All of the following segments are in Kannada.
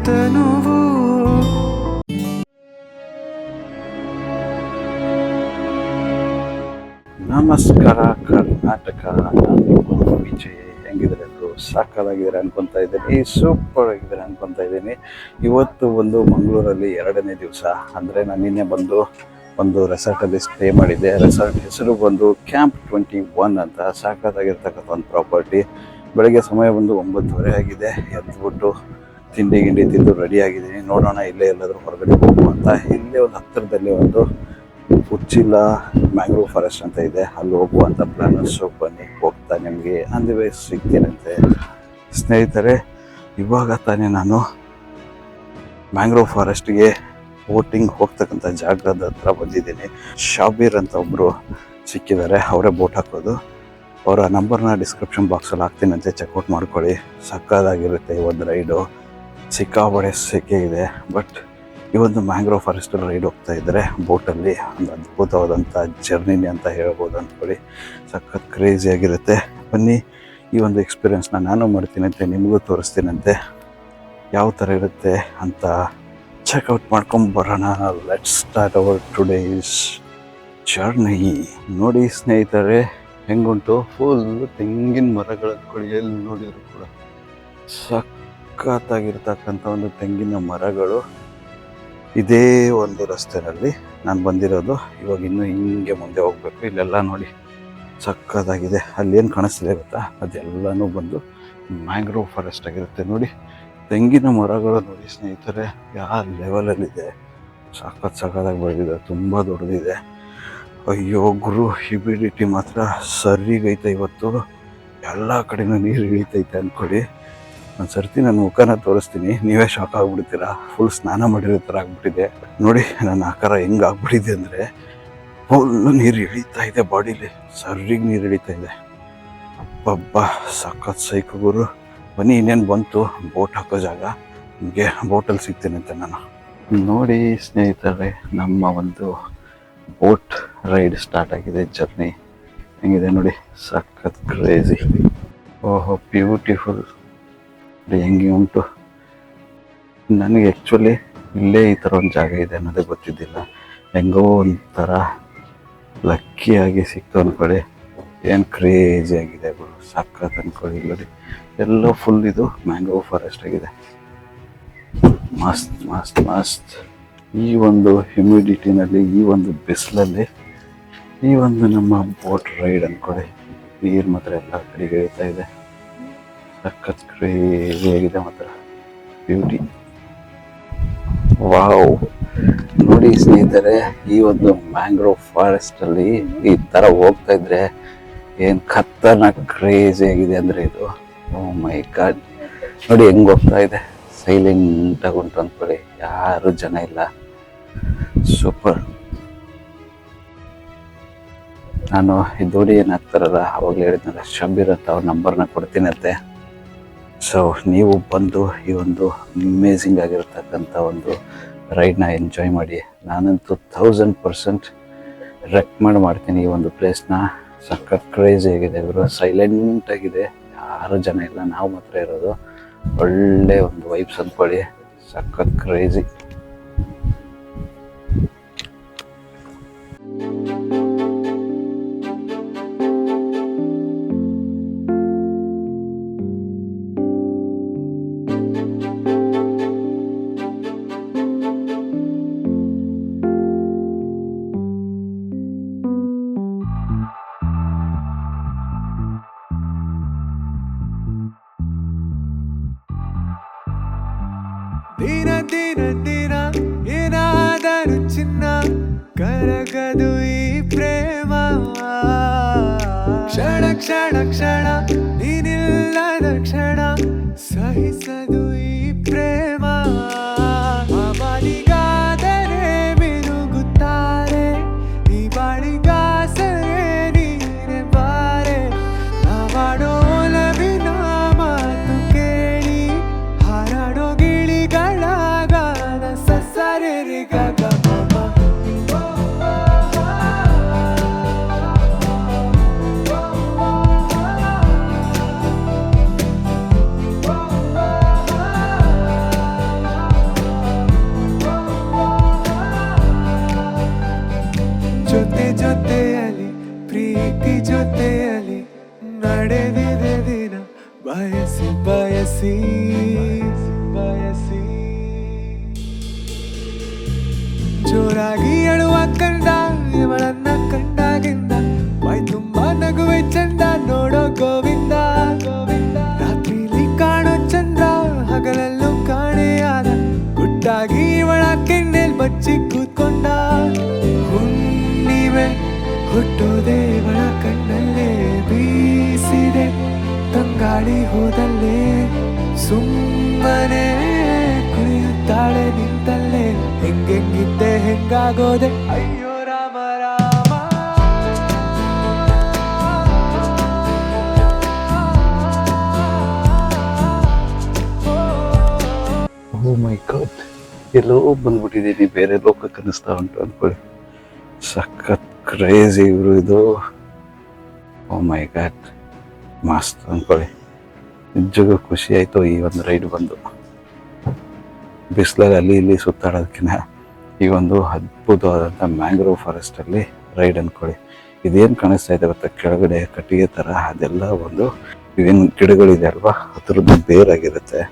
ತನುವು. ನಮಸ್ಕಾರ ಕರ್ನಾಟಕ, ನಾನು ವಿಜಯ್. ಹೆಂಗಿದ್ರೆ ಎಲ್ಲರೂ ಸಾಕಾಗಿದ್ದಾರೆ ಅನ್ಕೊತಾ ಇದ್ದೀನಿ, ಸೂಪರ್ ಆಗಿದ್ದಾರೆ ಅನ್ಕೊತಾ ಇದ್ದೀನಿ. ಇವತ್ತು ಒಂದು ಮಂಗಳೂರಲ್ಲಿ 2ನೇ ದಿವಸ. ಅಂದರೆ ನಾನು ನಿನ್ನೆ ಬಂದು ಒಂದು ರೆಸಾರ್ಟಲ್ಲಿ ಸ್ಟೇ ಮಾಡಿದ್ದೆ. ರೆಸಾರ್ಟ್ ಹೆಸರು ಬಂದು ಕ್ಯಾಂಪ್ 21 ಅಂತ. ಸಾಕಾಗಿರ್ತಕ್ಕಂಥ ಒಂದು ಪ್ರಾಪರ್ಟಿ. ಬೆಳಗ್ಗೆ ಸಮಯ ಬಂದು 9:30 ಆಗಿದೆ. ಎದ್ಬಿಟ್ಟು ತಿಂಡಿ ತಿಂದು ರೆಡಿ ಆಗಿದ್ದೀನಿ. ನೋಡೋಣ ಇಲ್ಲೇ ಎಲ್ಲಾದರೂ ಹೊರಗಡೆ ಹೋಗುವಂತ. ಇಲ್ಲೇ ಒಂದು ಹತ್ತಿರದಲ್ಲಿ ಒಂದು ಉಚ್ಚಿಲ ಮ್ಯಾಂಗ್ರೋವ್ ಫಾರೆಸ್ಟ್ ಅಂತ ಇದೆ, ಅಲ್ಲಿ ಹೋಗುವಂಥ ಪ್ಲಾನ್. ಸೊ ಬನ್ನಿ, ಹೋಗ್ತಾ ನಿಮಗೆ ಆನ್ ದಿ ವೇ ಸಿಗ್ತೀನಂತೆ. ಸ್ನೇಹಿತರೆ, ಇವಾಗ ತಾನೇ ನಾನು ಮ್ಯಾಂಗ್ರೋವ್ ಫಾರೆಸ್ಟ್ಗೆ ಬೋಟಿಂಗ್ ಹೋಗ್ತಕ್ಕಂಥ ಜಾಗದ ಹತ್ರ ಬಂದಿದ್ದೀನಿ. ಶಾಬೀರ್ ಅಂತ ಒಬ್ಬರು ಸಿಕ್ಕಿದ್ದಾರೆ, ಅವರೇ ಬೋಟ್ ಹಾಕೋದು. ಅವರ ನಂಬರ್ನ ಡಿಸ್ಕ್ರಿಪ್ಷನ್ ಬಾಕ್ಸಲ್ಲಿ ಹಾಕ್ತೀನಂತೆ, ಚೆಕ್ಔಟ್ ಮಾಡ್ಕೊಳ್ಳಿ. ಸಕ್ಕದಾಗಿರುತ್ತೆ ಈ ಒಂದು ರೈಡು. ಸಿಕ್ಕಾಬಡೆ ಸೆಕೆ ಇದೆ. ಬಟ್ ಈ ಒಂದು ಮ್ಯಾಂಗ್ರೋವ್ ಫಾರೆಸ್ಟಲ್ಲಿ ರೈಡ್ ಹೋಗ್ತಾ ಇದ್ದರೆ ಬೋಟಲ್ಲಿ ಒಂದು ಅದ್ಭುತವಾದಂಥ ಜರ್ನಿನೇ ಅಂತ ಹೇಳ್ಬೋದು ಅಂದ್ಕೊಳ್ಳಿ. ಸಖತ್ ಕ್ರೇಜಿಯಾಗಿರುತ್ತೆ. ಬನ್ನಿ, ಈ ಒಂದು ಎಕ್ಸ್ಪೀರಿಯೆನ್ಸ್ನ ನಾನು ಮಾಡ್ತೀನಂತೆ, ನಿಮಗೂ ತೋರಿಸ್ತೀನಂತೆ. ಯಾವ ಥರ ಇರುತ್ತೆ ಅಂತ ಚೆಕ್ಔಟ್ ಮಾಡ್ಕೊಂಬರೋಣ. Let's start our today's journey. ನೋಡಿ ಸ್ನೇಹಿತರೆ, ಹೆಂಗುಂಟು ಫುಲ್ ತೆಂಗಿನ ಮರಗಳ ಕೊಡಿ. ಎಲ್ಲಿ ನೋಡಿದ್ರು ಕೂಡ ಸಖತ್ತಾಗಿರ್ತಕ್ಕಂಥ ಒಂದು ತೆಂಗಿನ ಮರಗಳು. ಇದೇ ಒಂದು ರಸ್ತೆಯಲ್ಲಿ ನಾನು ಬಂದಿರೋದು. ಇವಾಗ ಇನ್ನೂ ಹಿಂಗೆ ಮುಂದೆ ಹೋಗಬೇಕು. ಇಲ್ಲೆಲ್ಲ ನೋಡಿ ಸಕ್ಕತ್ತಾಗಿದೆ. ಅಲ್ಲೇನು ಕಾಣಿಸ್ತಿದೆ ಗೊತ್ತಾ, ಅದೆಲ್ಲನೂ ಬಂದು ಮ್ಯಾಂಗ್ರೋವ್ ಫಾರೆಸ್ಟ್ ಆಗಿರುತ್ತೆ. ನೋಡಿ ತೆಂಗಿನ ಮರಗಳು ನೋಡಿ ಸ್ನೇಹಿತರೆ, ಯಾವ ಲೆವೆಲಲ್ಲಿದೆ. ಸಖತ್ತಾಗಿ ಬೆಳೆದಿದೆ, ತುಂಬ ದೊಡ್ಡದಿದೆ. ಅಯ್ಯೋ ಗುರು, ಹ್ಯುಮಿಡಿಟಿ ಮಾತ್ರ ಸರಿಗೈತೆ ಇವತ್ತು. ಎಲ್ಲ ಕಡೆನೂ ನೀರು ಇಳಿತೈತೆ ಅಂದ್ಕೊಳ್ಳಿ. ಒಂದು ಸರ್ತಿ ನನ್ನ ಮುಖನ ತೋರಿಸ್ತೀನಿ, ನೀವೇ ಶಾಕ್ ಆಗಿಬಿಡ್ತೀರಾ. ಫುಲ್ ಸ್ನಾನ ಮಾಡಿರೋ ಥರ ಆಗ್ಬಿಟ್ಟಿದೆ. ನೋಡಿ ನನ್ನ ಆಕಾರ ಹೆಂಗೆ ಆಗ್ಬಿಟ್ಟಿದೆ ಅಂದರೆ, ಫುಲ್ಲು ನೀರು ಇಳಿತಾ ಇದೆ ಬಾಡಿಲಿ, ಸರಿಗೆ ನೀರು ಇಳಿತಾ ಇದೆ. ಅಬ್ಬಬ್ಬ, ಸಖತ್ ಸೈಕು ಗುರು. ಬನ್ನಿ, ಇನ್ನೇನು ಬಂತು ಬೋಟ್ ಹಾಕೋ ಜಾಗ. ನಿಮಗೆ ಬೋಟಲ್ಲಿ ಸಿಗ್ತೀನಂತೆ ನಾನು. ನೋಡಿ ಸ್ನೇಹಿತರೆ, ನಮ್ಮ ಒಂದು ಬೋಟ್ ರೈಡ್ ಸ್ಟಾರ್ಟ್ ಆಗಿದೆ. ಜರ್ನಿ ಹೆಂಗಿದೆ ನೋಡಿ, ಸಖತ್ ಕ್ರೇಜಿ. ಓಹೋ, ಬ್ಯೂಟಿಫುಲ್. ಹೆಂಗೆ ಉಂಟು. ನನಗೆ ಆ್ಯಕ್ಚುಲಿ ಇಲ್ಲೇ ಈ ಥರ ಒಂದು ಜಾಗ ಇದೆ ಅನ್ನೋದೇ ಗೊತ್ತಿದ್ದಿಲ್ಲ. ಹೆಂಗೋ ಒಂಥರ ಲಕ್ಕಿಯಾಗಿ ಸಿಕ್ತು ಅಂದ್ಕೊಳ್ಳಿ. ಏನು ಕ್ರೇಜಿ ಆಗಿದೆ ಗುರು, ಸಖತ್ ಅಂದ್ಕೊಳ್ಳಿ. ನೋಡಿ ಎಲ್ಲ ಫುಲ್ ಇದು ಮ್ಯಾಂಗ್ರೋವ್ ಫಾರೆಸ್ಟ್ ಆಗಿದೆ. ಮಸ್ತ್ ಮಸ್ತ್ ಮಸ್ತ್. ಈ ಒಂದು ಹ್ಯುಮಿಡಿಟಿನಲ್ಲಿ, ಈ ಒಂದು ಬಿಸಿಲಲ್ಲಿ ಈ ಒಂದು ನಮ್ಮ ಬೋಟ್ ರೈಡ್ ಅಂದ್ಕೊಳ್ಳಿ. ನೀರು ಮಾತ್ರ ಎಲ್ಲ ಕಡೆಗೆ ಇಳ್ತಾ ಇದೆ. ಸಖತ್ ಕ್ರೇಜಿ ಆಗಿದೆ ಮಾತ್ರ, ಬ್ಯೂಟಿ. ವಾವ್, ನೋಡಿ ಸ್ನೇಹಿತರೆ, ಈ ಒಂದು ಮ್ಯಾಂಗ್ರೋವ್ ಫಾರೆಸ್ಟಲ್ಲಿ ಈ ಥರ ಹೋಗ್ತಾ ಇದ್ರೆ ಏನು ಖತರ್ನಾಕ್ ಕ್ರೇಜಿ ಆಗಿದೆ ಅಂದರೆ ಇದು. ಓ ಮೈ ಗಾಡ್, ನೋಡಿ ಹೆಂಗೆ ಹೋಗ್ತಾ ಇದೆ. ಸೈಲೆಂಟಾಗಿ ಉಂಟು ಅಂದ್ಕೊಳ್ಳಿ, ಯಾರು ಜನ ಇಲ್ಲ. ಸೂಪರ್. ನಾನು ಈ ದೋಣಿ ಏನು ಹಾಕ್ತಾರಲ್ಲ, ಅವಾಗಲೇ ಹೇಳಿದ್ನಲ್ಲ, ಶಬೀರ್ ಅಂತ ಅವ್ರ ನಂಬರ್ನ ಕೊಡ್ತೀನಂತೆ. ಸೊ ನೀವು ಬಂದು ಈ ಒಂದು ಅಮೇಝಿಂಗ್ ಆಗಿರ್ತಕ್ಕಂಥ ಒಂದು ರೈಡ್ನ ಎಂಜಾಯ್ ಮಾಡಿ. ನಾನಂತೂ 1000% ರೆಕಮೆಂಡ್ ಮಾಡ್ತೀನಿ ಈ ಒಂದು ಪ್ಲೇಸ್ನ. ಸಖತ್ ಕ್ರೇಜಿ ಆಗಿದೆ ಇವರು, ಸೈಲೆಂಟ್ ಆಗಿದೆ, ಯಾರು ಜನ ಇಲ್ಲ, ನಾವು ಮಾತ್ರ ಇರೋದು. ಒಳ್ಳೆ ಒಂದು ವೈಬ್ಸ್ ಅಂದ್ಕೊಳ್ಳಿ, ಸಖತ್ ಕ್ರೇಜಿ. ದಿನ ದಿನ ದಿನ ಏನಾದರೂ ಚಿನ್ನ ಕರಗದು ಈ ಪ್ರೇಮ. ಕ್ಷಣ ಕ್ಷಣ ಕ್ಷಣ ನೀನಿಲ್ಲದ ಕ್ಷಣ ಸಹಿಸದು ಈ ಪ್ರೇಮ. ಅವನಿಗಾದರೆ ಮಿನುಗುತ್ತಾರೆ, ಈ ಬಾಳಿಗಾಸರೆ ನೀನೆ ಬಾರೆ. ನಾವಾಡೋ ಒಲವಿನ ಮಾತು ಕೇಳಿ ಹಾರಾಡೋ ಗಿಳಿಗಳಾಗಾದ ಸಸರಿಗ ಗಮ. ನಡೆದಿದೆ ದಿನ ಬಯಸಿ ಬಯಸಿ ಬಯಸಿ ಜೋರಾಗಿ ಅಳುವ ಕಂಡ ಇವಳನ್ನ ಕಂಡಾಗಿಂದ ಮೈ ತುಂಬ ನಗುವೆ ಚಂದ ನೋಡೋ ಗೋವಿಂದ ಗೋವಿಂದ ರಾತ್ರಿಲಿ ಕಾಣೋ ಚಂದ್ರ ಹಗಲಲ್ಲೂ ಕಾಣೆಯಾದ ಗುಟ್ಟಾಗಿ ಇವಳ ಕೆನ್ನೆಲ್ ಬಚ್ಚಿ ಕೂತ್ಕೊಂಡ ಹುಣ್ಣಿಮೆ ಹುಟ್ಟೋದೆ ಇವಳ ಕಣ್ಣಲ್ಲೇ ಬೀಸಿದೆ ತಂಗಾಳಿ ಹೋದಲ್ಲೇ ಸುಮ್ಮನೆ ಕುಣಿಯುತ್ತಾಳೆ ನಿಂತಲ್ಲೇ ಹೆಂಗೆಂಗಿದ್ದೆ ಹೆಂಗಾಗೋದೆ ಅಯ್ಯೋ ರಾಮ ರಾಮ ಓ ಮೈ ಗಾಡ್, ಎಲ್ಲೋ ಬಂದ್ಬಿಟ್ಟಿದ್ದೀನಿ, ಬೇರೆ ಲೋಕಕ್ಕೆ ಅನ್ನಿಸ್ತಾ ಉಂಟು ಅನ್ಕೊಳ್ಳಿ. ಸಖತ್ ಕ್ರೇಜಿ ಇವರು ಇದು. ಓ ಮೈ ಗಾಡ್, ಮಸ್ತ್ ಅನ್ಕೊಳ್ಳಿ. ನಿಜಕ್ಕೂ ಖುಷಿ ಆಯಿತು ಈ ಒಂದು ರೈಡ್ ಬಂದು. ಬಿಸಿಲಲ್ಲಿ ಅಲ್ಲಿ ಇಲ್ಲಿ ಸುತ್ತಾಡೋದಕ್ಕಿಂತ ಈ ಒಂದು ಅದ್ಭುತವಾದಂಥ ಮ್ಯಾಂಗ್ರೋವ್ ಫಾರೆಸ್ಟಲ್ಲಿ ರೈಡ್ ಅಂದ್ಕೊಳ್ಳಿ. ಇದೇನು ಕಾಣಿಸ್ತಾ ಇದೆ ಗೊತ್ತಾ, ಕೆಳಗಡೆ ಕಟ್ಟಿಗೆ ಥರ ಅದೆಲ್ಲ ಒಂದು ಇವೇನು ಗಿಡಗಳಿದೆ ಅಲ್ವಾ ಅದರದ್ದು ಬೇರಾಗಿರುತ್ತೆ.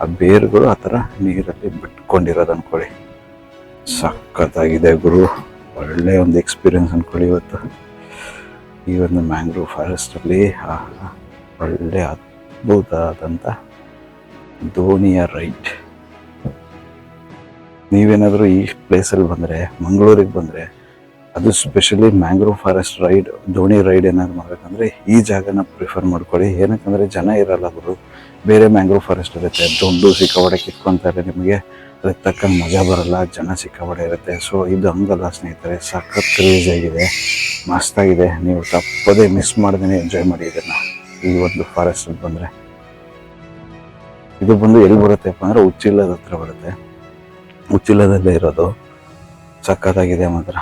ಆ ಬೇರುಗಳು ಆ ಥರ ನೀರಲ್ಲಿ ಬಿಟ್ಕೊಂಡಿರೋದು ಅಂದ್ಕೊಳ್ಳಿ. ಸಖತ್ತಾಗಿದೆ ಗುರು, ಒಳ್ಳೆಯ ಒಂದು ಎಕ್ಸ್ಪೀರಿಯನ್ಸ್ ಅಂದ್ಕೊಳ್ಳಿ ಇವತ್ತು ಈ ಒಂದು ಮ್ಯಾಂಗ್ರೋವ್ ಫಾರೆಸ್ಟಲ್ಲಿ. ಒಳ್ಳೆ ಅದ್ಭುತ ಆದಂಥ ದೋಣಿಯ ರೈಡ್. ನೀವೇನಾದರೂ ಈ ಪ್ಲೇಸಲ್ಲಿ ಬಂದರೆ, ಮಂಗಳೂರಿಗೆ ಬಂದರೆ, ಅದು ಸ್ಪೆಷಲಿ ಮ್ಯಾಂಗ್ರೋವ್ ಫಾರೆಸ್ಟ್ ರೈಡ್, ದೋಣಿ ರೈಡ್ ಏನಾದ್ರು ಮಾಡಬೇಕಂದ್ರೆ ಈ ಜಾಗನ ಪ್ರಿಫರ್ ಮಾಡ್ಕೊಳ್ಳಿ. ಏನಕ್ಕಂದರೆ ಜನ ಇರಲ್ಲ ಗುರು. ಬೇರೆ ಮ್ಯಾಂಗ್ರೋವ್ ಫಾರೆಸ್ಟ್ ಇರುತ್ತೆ, ದುಡ್ಡು ಸಿಕ್ಕಾಪಟ್ಟೆ ಕಿತ್ಕೊತಾರೆ, ನಿಮಗೆ ಅದಕ್ಕೆ ತಕ್ಕಂಗೆ ಮಜಾ ಬರಲ್ಲ, ಜನ ಸಿಕ್ಕಾಪಟ್ಟೆ ಇರುತ್ತೆ. ಸೊ ಇದು ಹಂಗಲ್ಲ ಸ್ನೇಹಿತರೆ, ಸಖತ್ ಕ್ರೇಜ್ ಆಗಿದೆ, ಮಸ್ತಾಗಿದೆ. ನೀವು ತಪ್ಪದೇ ಮಿಸ್ ಮಾಡ್ದೇ ಎಂಜಾಯ್ ಮಾಡಿ ಇದನ್ನು. ಈ ಒಂದು ಫಾರೆಸ್ಟಿಗೆ ಬಂದರೆ ಇದು ಬಂದು ಎಲ್ಲಿ ಬರುತ್ತೆಪ್ಪ ಅಂದರೆ ಉಚ್ಚಿಲದ ಹತ್ರ ಬರುತ್ತೆ. ಉಚ್ಚಿಲದಲ್ಲೇ ಇರೋದು. ಸಖತ್ತಾಗಿದೆ ಮಾತ್ರ.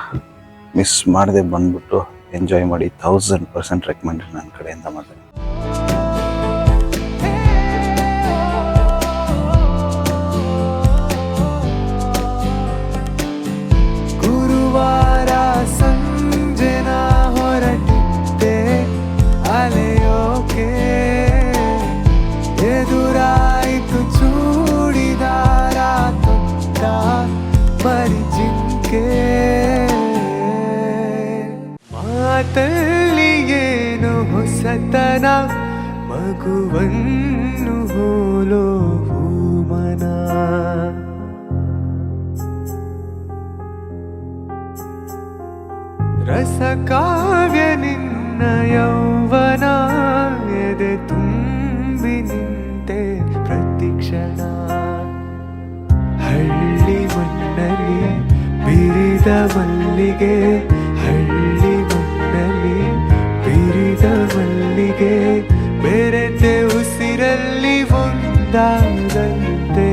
ಮಿಸ್ ಮಾಡದೆ ಬಂದ್ಬಿಟ್ಟು ಎಂಜಾಯ್ ಮಾಡಿ. 1000% ರೆಕಮೆಂಡ್ ನನ್ನ ಕಡೆಯಿಂದ ಮಾತ್ರ. ಗುರುವಾರ ಸಂಜೆನ ಹೊರಟಿದ್ದೆ ಅಲೆಯೋಕೆ, ಎದುರಾಯಿತು ಚೂಡಿದಾರ ತೊಟ್ಟ ಮರಿಜಿಂಕೆ. ಮಾತಲ್ಲಿ ಏನು ಹೊಸತನ, ಮಗುವನ್ನು ಹೋಲೋ ಹೂಮನ. ರಸಕಾವ್ಯ ನಿನ್ನ ಯೌವನ, ಎದೆ ತುಂಬಿ ನಿಂತೆ ಪ್ರತಿಕ್ಷಣ. ಹಳ್ಳಿ ಮಣ್ಣಲ್ಲಿ ಬಿರಿದ ಮಲ್ಲಿಗೆ, ಹಳ್ಳಿ ಮಣ್ಣಲ್ಲಿ ಬಿರಿದ ಮಲ್ಲಿಗೆ, ಬೆರೆತೆ ಉಸಿರಲ್ಲಿ ಒಂದಾದಂತೆ.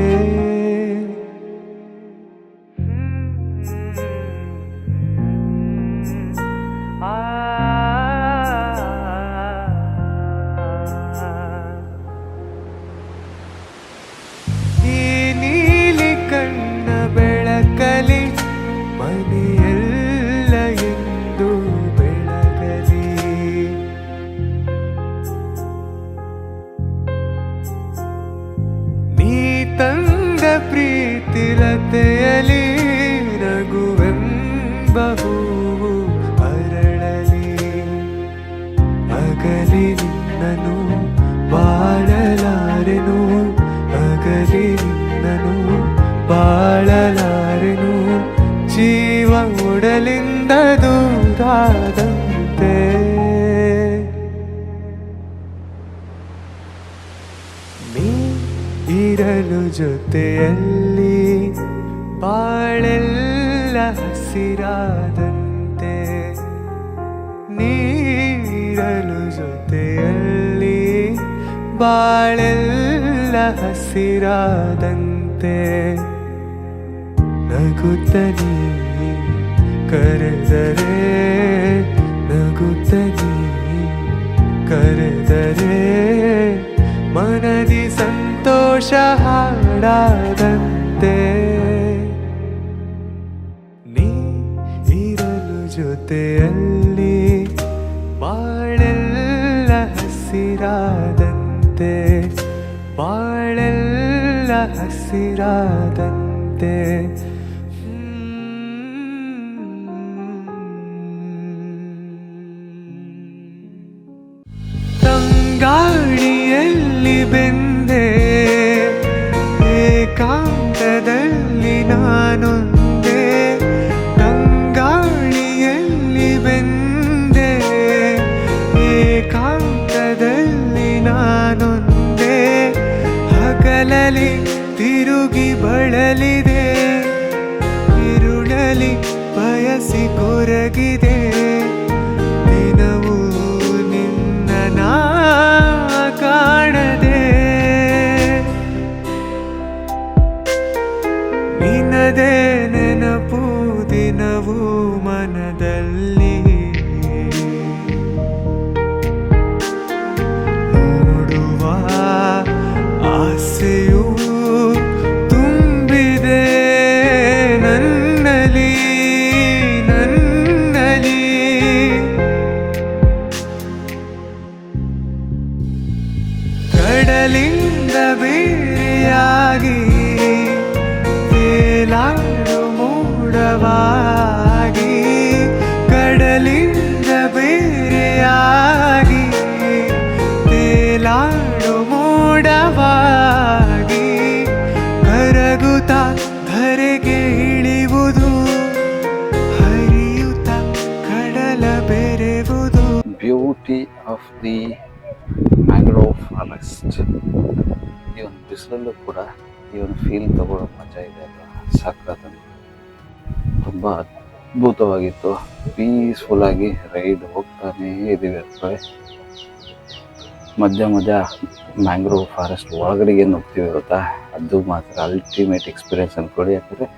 ಈ ನೀಲಿ ಕಣ್ಣ ಬೆಳಕಲಿ ಮನೆಯೆಲ್ಲ ಎಂದು ಬೆಳಗಲಿ. ನೀ ತಂದ ಪ್ರೀತಿಲತೆಯಲಿ ನಗುವೆಂಬ ಹೂವು ಅರಳಲಿ. ಅಗಲಿ ನಿನ್ನನು ಬಾಳಲಾರೆನು, ಅಗಲಿ ನಿನ್ನನು ಬಾಳಲಾರೆನು. ಜೀವ ಉಡಲಿಂದ ದೂರಾದಂತೆ. ನೀ ಇರಲು ಜೊತೆಯಲ್ಲಿ ಬಾಳೆಲ್ಲ ಹಸಿರಾದಂತೆ. ನೀರಲು ಜೊತೆಯಲ್ಲಿ ಬಾಳೆಲ್ಲ ಹಸಿರಾದಂತೆ. ನಗುತ್ತ ನೀ ಕರೆದರೆ, ನಗುತ್ತ ನೀ ಕರೆದರೆ, ಮನದಿ ಸಂತೋಷ ಹಾಡಾದಂತೆ. ನೀ ಇರಲು ಜೊತೆಯಲ್ಲಿ ಬಾಳೆಲ್ಲ ಹಸಿ ಹಸಿರಾದಂತೆ ಬಾಳೆಲ್ಲ ಹಸಿರಾದಂತೆ ತಂಗಾಳಿಯಲ್ಲಿ ಬೆಂದೆ ಏಕಾಂತದಲ್ಲಿ ನಾನೊಂದೇ ತಂಗಾಳಿಯಲ್ಲಿ ಬೆಂದೆ ಏಕಾಂತದಲ್ಲಿ ನಾನೊಂದೇ ಹಗಲಲಿ ತಿರುಗಿ ಬಳಲಿದೆ ഇരുಳಲಿ ಬಯಸಿ ಕೊರಗಿದೆ ದಿನವೂ ನಿನ್ನ ನಾ ಕಾಣದೆ ನಿನ್ನದೇ ನೆನಪು ದಿನವೂ ಮನದಲ್ಲಿ ನೋಡುವ ಆಸೆಯು ತುಂಬಿದೆ ನನ್ನಲ್ಲಿ ನನ್ನಲ್ಲಿ ಕಡಲಿಂದ ಬೇರೆಯಾಗಿ ತೇಲಾಡು ಮೋಡವಾಗಿ ಕಡಲಿಂದ ಬೇರೆಯಾಗಿ ತೇಲಾಡು ಮೋಡವಾಗಿ ಕರಗುತ್ತ ಧರೆಗೆ ಇಳಿಯುವುದು ಹರಿಯುತ್ತ ಕಡಲ ಬೆರೆವುದು beauty of the mangrove forest. ಈ ಒಂದು ಬಿಸಿಲಲ್ಲೂ ಕೂಡ ಈ ಒಂದು ಫೀಲ್ ತಗೊಳ್ಳೋ ಮಜಾ ಇದೆ ಅಲ್ವಾ, ಸಖತ್ ಅಂತ. ತುಂಬ ಅದ್ಭುತವಾಗಿತ್ತು. ಪೀಸ್ಫುಲ್ ಆಗಿ ರೈಡ್ ಹೋಗ್ತಾನೇ ಇದ್ದೀವಿ ಅನ್ಕೊಳ್ಳಿ. ಮಧ್ಯ ಮಧ್ಯ ಮ್ಯಾಂಗ್ರೋವ್ ಫಾರೆಸ್ಟ್ ಒಳಗಡೆ ಏನು ಹೋಗ್ತೀವಿ ಗೊತ್ತಾ, ಅದು ಮಾತ್ರ ಅಲ್ಟಿಮೇಟ್ ಎಕ್ಸ್ಪೀರಿಯನ್ಸ್ ಅಂದ್ಕೊಳ್ಳಿ. ಯಾಕಂದರೆ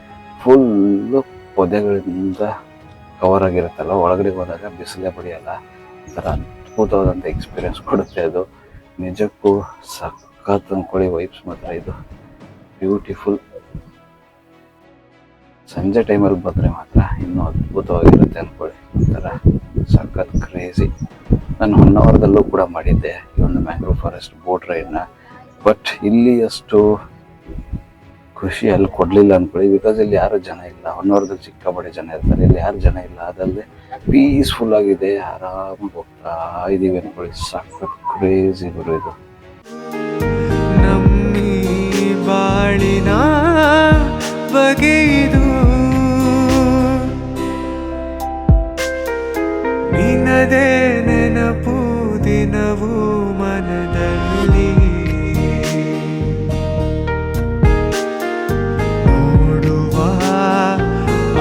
ಫುಲ್ಲು ಪೊದೆಗಳಿಂದ ಕವರ್ ಆಗಿರುತ್ತಲ್ಲ, ಒಳಗಡೆ ಹೋದಾಗ ಬಿಸಿಲೇ ಬಡಿಯಲ್ಲ. ಒಂಥರ ಅದ್ಭುತವಾದಂಥ ಎಕ್ಸ್ಪೀರಿಯನ್ಸ್ ಕೊಡುತ್ತೆ ಅದು. ನಿಜಕ್ಕೂ ಸಖತ್ ಅಂದ್ಕೊಳ್ಳಿ. ವೈಬ್ಸ್ ಮಾತ್ರ ಇದು ಬ್ಯೂಟಿಫುಲ್. ಸಂಜೆ ಟೈಮಲ್ಲಿ ಬಂದರೆ ಮಾತ್ರ ಇನ್ನೂ ಅದ್ಭುತವಾಗಿರುತ್ತೆ ಅಂದ್ಕೊಳ್ಳಿ. ಒಂಥರ ಸಖತ್ ಕ್ರೇಜಿ. ನಾನು ಹೊನ್ನಾವರದಲ್ಲೂ ಕೂಡ ಮಾಡಿದ್ದೆ ಈ ಒಂದು ಮ್ಯಾಂಗ್ರೋವ್ ಫಾರೆಸ್ಟ್ ಬೋಟ್ ರೈಡ್ನ. ಬಟ್ ಇಲ್ಲಿ ಅಷ್ಟು ಖುಷಿ ಅಲ್ಲಿ ಕೊಡಲಿಲ್ಲ ಅಂದ್ಕೊಳ್ಳಿ. ಬಿಕಾಸ್ ಇಲ್ಲಿ ಯಾರು ಜನ ಇಲ್ಲ. ಹೊನ್ನಾವರದಲ್ಲಿ ಸಿಕ್ಕಾಪಟ್ಟೆ ಜನ ಇರ್ತಾರೆ, ಇಲ್ಲಿ ಯಾರು ಜನ ಇಲ್ಲ. ಅದಲ್ಲದೆ ಪೀಸ್ಫುಲ್ ಆಗಿದೆ, ಆರಾಮಾಗಿ ಹೋಗ್ತಾ ಇದ್ದೀವಿ ಅಂದ್ಕೊಳ್ಳಿ. ಸಖತ್ ಕ್ರೇಜಿ ಗುರು ಇದು. ನಮ್ಮಿ ಬಾಳಿನ ಬಗೆಯಿದು ನಿನ್ನದೇ ನೆನಪು ದಿನವೂ ಮನದಲ್ಲಿ ನೋಡುವ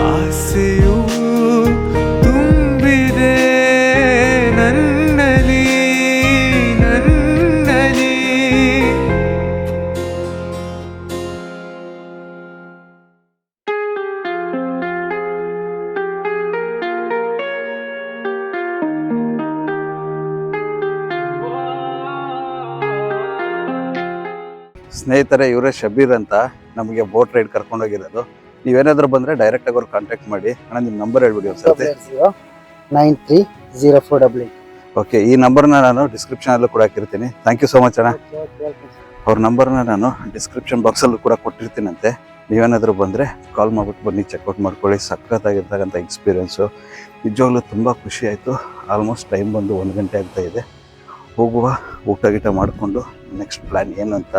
ಆಸೆಯು ತುಂಬಿದೆ ನನ್ನಲ್ಲಿ ನನ್ನಲ್ಲಿ. ಸ್ನೇಹಿತರೆ, ಇವರೇ ಶಬೀರ್ ಅಂತ ನಮಗೆ ಬೋಟ್ ರೈಡ್ ಕರ್ಕೊಂಡೋಗಿರೋದು. ನೀವೇನಾದರೂ ಬಂದರೆ ಡೈರೆಕ್ಟಾಗಿ ಅವ್ರು ಕಾಂಟ್ಯಾಕ್ಟ್ ಮಾಡಿ. ಅಣ್ಣ ನಿಮ್ಮ ನಂಬರ್ ಹೇಳ್ಬಿಡಿ ಒಂದ್ಸತಿ. 930488. ಓಕೆ, ಈ ನಂಬರ್ನ ನಾನು ಡಿಸ್ಕ್ರಿಪ್ಷನಲ್ಲೂ ಕೂಡ ಹಾಕಿರ್ತೀನಿ. ಥ್ಯಾಂಕ್ ಯು ಸೋ ಮಚ್ ಅಣ್ಣ. ಅವ್ರ ನಂಬರ್ನ ನಾನು ಡಿಸ್ಕ್ರಿಪ್ಷನ್ ಬಾಕ್ಸಲ್ಲೂ ಕೂಡ ಕೊಟ್ಟಿರ್ತೀನಂತೆ. ನೀವೇನಾದರೂ ಬಂದರೆ ಕಾಲ್ ಮಾಡಿಬಿಟ್ಟು ಬನ್ನಿ, ಚೆಕ್ಔಟ್ ಮಾಡ್ಕೊಳ್ಳಿ. ಸಖತ್ತಾಗಿರ್ತಕ್ಕಂಥ ಎಕ್ಸ್ಪೀರಿಯೆನ್ಸು. ನಿಜವಾಗ್ಲೂ ತುಂಬ ಖುಷಿ ಆಯಿತು. ಆಲ್ಮೋಸ್ಟ್ ಟೈಮ್ ಬಂದು 1 ಗಂಟೆ ಆಗ್ತಾ ಇದೆ. ಹೋಗುವ, ಊಟ ಗೀಟ ಮಾಡಿಕೊಂಡು ನೆಕ್ಸ್ಟ್ ಪ್ಲ್ಯಾನ್ ಏನು ಅಂತ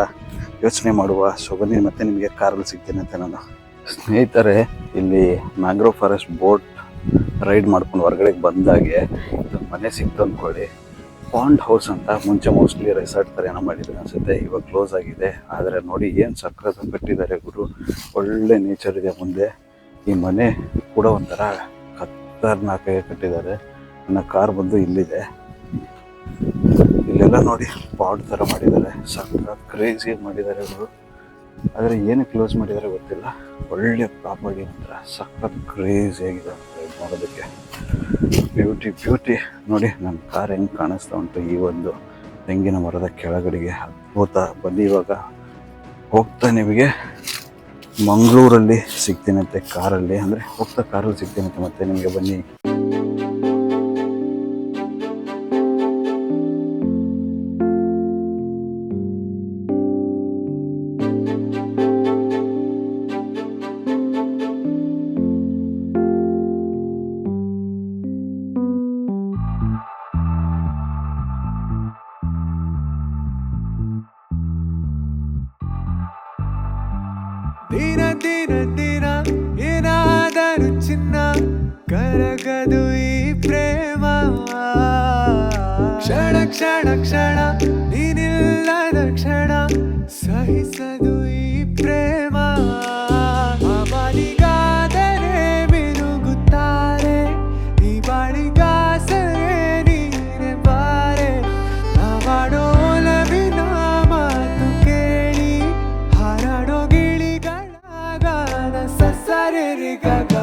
ಯೋಚನೆ ಮಾಡುವ. ಸೊ ಬನ್ನಿ, ಮತ್ತೆ ನಿಮಗೆ ಕಾರಲ್ಲಿ ಸಿಗ್ತೀನಿ ಅಂತ ನಾನು. ಸ್ನೇಹಿತರೆ, ಇಲ್ಲಿ ಮ್ಯಾಂಗ್ರೋವ್ ಫಾರೆಸ್ಟ್ ಬೋಟ್ ರೈಡ್ ಮಾಡ್ಕೊಂಡು ಹೊರಗಡೆಗೆ ಬಂದಾಗೆ ಇದೊಂದು ಮನೆ ಸಿಕ್ತು ಅಂದ್ಕೊಳ್ಳಿ. ಪಾಂಡ್ ಹೌಸ್ ಅಂತ. ಮುಂಚೆ ಮೋಸ್ಟ್ಲಿ ರೆಸಾರ್ಟ್ ಥರ ಏನೋ ಮಾಡಿದ್ರು ಅನಿಸುತ್ತೆ, ಇವಾಗ ಕ್ಲೋಸ್ ಆಗಿದೆ. ಆದರೆ ನೋಡಿ ಏನು ಸಖತ್ ಕಟ್ಟಿದ್ದಾರೆ ಗುರು. ಒಳ್ಳೆ ನೇಚರ್ ಇದೆ ಮುಂದೆ. ಈ ಮನೆ ಕೂಡ ಒಂಥರ ಖತರ್ನಾಕಾಗಿ ಕಟ್ಟಿದ್ದಾರೆ. ನನ್ನ ಕಾರ್ ಬಂದು ಇಲ್ಲಿದೆ. ಇಲ್ಲೆಲ್ಲ ನೋಡಿ ಪಾಡ್ ಥರ ಮಾಡಿದ್ದಾರೆ. ಸಖತ್ ಕ್ರೇಜಿಯಾಗಿ ಮಾಡಿದ್ದಾರೆ ಅವರು. ಆದರೆ ಏನು ಕ್ಲೋಸ್ ಮಾಡಿದ್ದಾರೆ ಗೊತ್ತಿಲ್ಲ. ಒಳ್ಳೆ ಪ್ರಾಪರ್ಟಿ ಮಾತ್ರ ಸಖತ್ ಕ್ರೇಜಿಯಾಗಿದೆ ನೋಡೋದಕ್ಕೆ. ಬ್ಯೂಟಿ ನೋಡಿ. ನನ್ನ ಕಾರ್ ಹೆಂಗೆ ಕಾಣಿಸ್ತಾ ಉಂಟು ಈ ಒಂದು ತೆಂಗಿನ ಮರದ ಕೆಳಗಡೆಗೆ. ಅದ್ಭುತ. ಬನ್ನಿ, ಇವಾಗ ಹೋಗ್ತಾ ನಿಮಗೆ ಮಂಗಳೂರಲ್ಲಿ ಸಿಗ್ತೀನಂತೆ ಕಾರಲ್ಲಿ. ಅಂದರೆ ಹೋಗ್ತಾ ಕಾರಲ್ಲಿ ಸಿಗ್ತೀನಂತೆ ಮತ್ತೆ ನಿಮಗೆ. ಬನ್ನಿ. ದಿನ ದಿನ ದಿನ ಏನಾದರೂ ಚಿನ್ನ ಕರಗದು ಈ ಪ್ರೇಮ ಕ್ಷಣ ಕ್ಷಣ ಕ್ಷಣ ನೀನಿಲ್ಲದ ಕ್ಷಣ ಸಹಿಸದು ಈ ಪ್ರೇಮ ಅವನಿಗಾದರೆ ಮಿನುಗುತ್ತಾರೆ ಈ ಬಾಳಿಗಾಸರೆ ನೀನೆ ಬಾರೆ ನಾವಾಡೋ ಒಲವಿನ ಮಾತು ಕೇಳಿ ಹಾರಾಡೋ ಗಿಳಿಗಳಾಗಾದ ಸಸರೆ ಗಗ